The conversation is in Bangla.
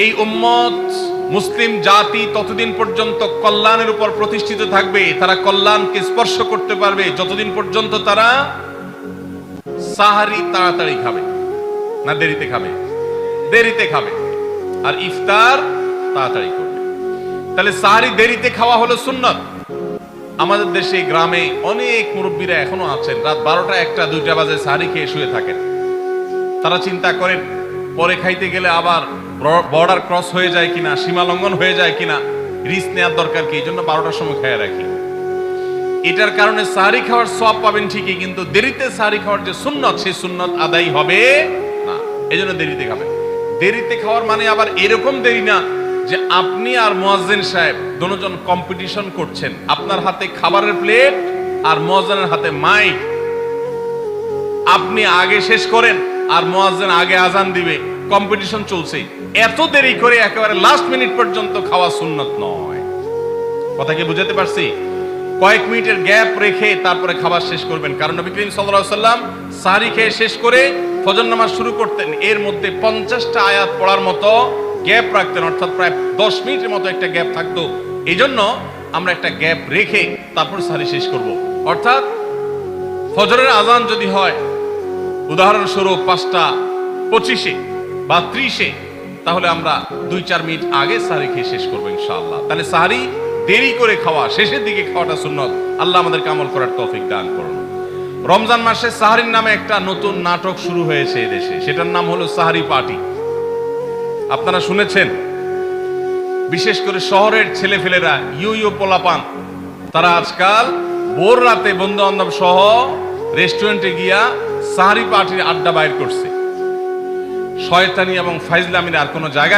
এই উম্মত মুসলিম জাতি ততদিন পর্যন্ত কল্যাণের উপর প্রতিষ্ঠিত থাকবে, তারা কল্যাণকে স্পর্শ করতে পারবে যতদিন পর্যন্ত তারা সাহারি তাড়াতাড়ি খাবে না দেরিতে খাবে। দেরিতে খাবে আর ইফতার তাড়াতাড়ি করবে। তাহলে সাহারি দেরিতে খাওয়া হলো সুন্নাত। আমাদের দেশে গ্রামে অনেক মুরব্বীরা এখনো আছেন, রাত 12টা 1টা 2টা বাজে সাহারি খেয়ে শুয়ে থাকেন। তারা চিন্তা করেন পরে খাইতে গেলে আবার বর্ডার ক্রস হয়ে যায় কিনা, সীমা লঙ্ঘন হয়ে যায় কিনা, রিস্ক নেওয়ার দরকার কি, এই জন্য 12টার সময় খেয়ে রাখি। এটার কারণে সাহারি খাওয়ার সওয়াব পাবেন ঠিকই, কিন্তু দেরিতে সাহারি খাওয়ার যে সুন্নত, সেই সুন্নত আদায় হবে না। এই জন্য দেরিতে খাবেন। দেরিতে খাওয়ার মানে আবার এরকম দেরি না যে আপনি আর মুয়াজ্জিন সাহেব দুজন কম্পিটিশন করছেন, আপনার হাতে খাবারের প্লেট আর মুয়াজ্জিনের হাতে মাইক, আপনি আগে শেষ করেন আর মুয়াজ্জিন আগে আজান দিবে, কম্পিটিশন চলছে। এত দেরি করে একেবারে লাস্ট মিনিট পর্যন্ত খাওয়া সুন্নত নয়। কথা কি বুঝাতে পারছি? কয়েক মিনিটের গ্যাপ রেখে তারপরে খাবার শেষ করবেন। কারণ নবী করিম সাল্লাল্লাহু আলাইহি ওয়াসাল্লাম সাহরি খেয়ে শেষ করে ফজর নামাজ শুরু করতেন, এর মধ্যে 50টা আয়াত পড়ার মতো গ্যাপ রাখতেন, অর্থাৎ প্রায় 10 মিনিটের মতো একটা গ্যাপ থাকতো। এই জন্য আমরা একটা গ্যাপ রেখে তারপর সাহরি শেষ করব। অর্থাৎ ফজরের আজান যদি হয় উদাহরণস্বরূপ 5টা 25-এ বা 30-এ, তাহলে আমরা 2-4 মিনিট আগে সাহরি খেয়ে শেষ করবো ইনশাআল্লাহ। তাহলে সাহরি দেরি করে খাওয়া, শেষের দিকে খাওয়াটা সুন্নত। আল্লাহ আমাদেরকে আমল করার তৌফিক দান করুন। রমজান মাসে সাহরির নামে একটা নতুন নাটক শুরু হয়েছে এদেশে, সেটার নাম হলো সাহরি পার্টি। আপনারা শুনেছেন? বিশেষ করে শহরের ছেলেফেলেরা, ইউ পোলাপান, তারা আজকাল ভোর রাতে বন্ধু বান্ধব সহ রেস্টুরেন্টে গিয়া সাহরি পার্টির আড্ডা বাইর করছে। শয়তানি এবং ফাইজলামির আর কোনো জায়গা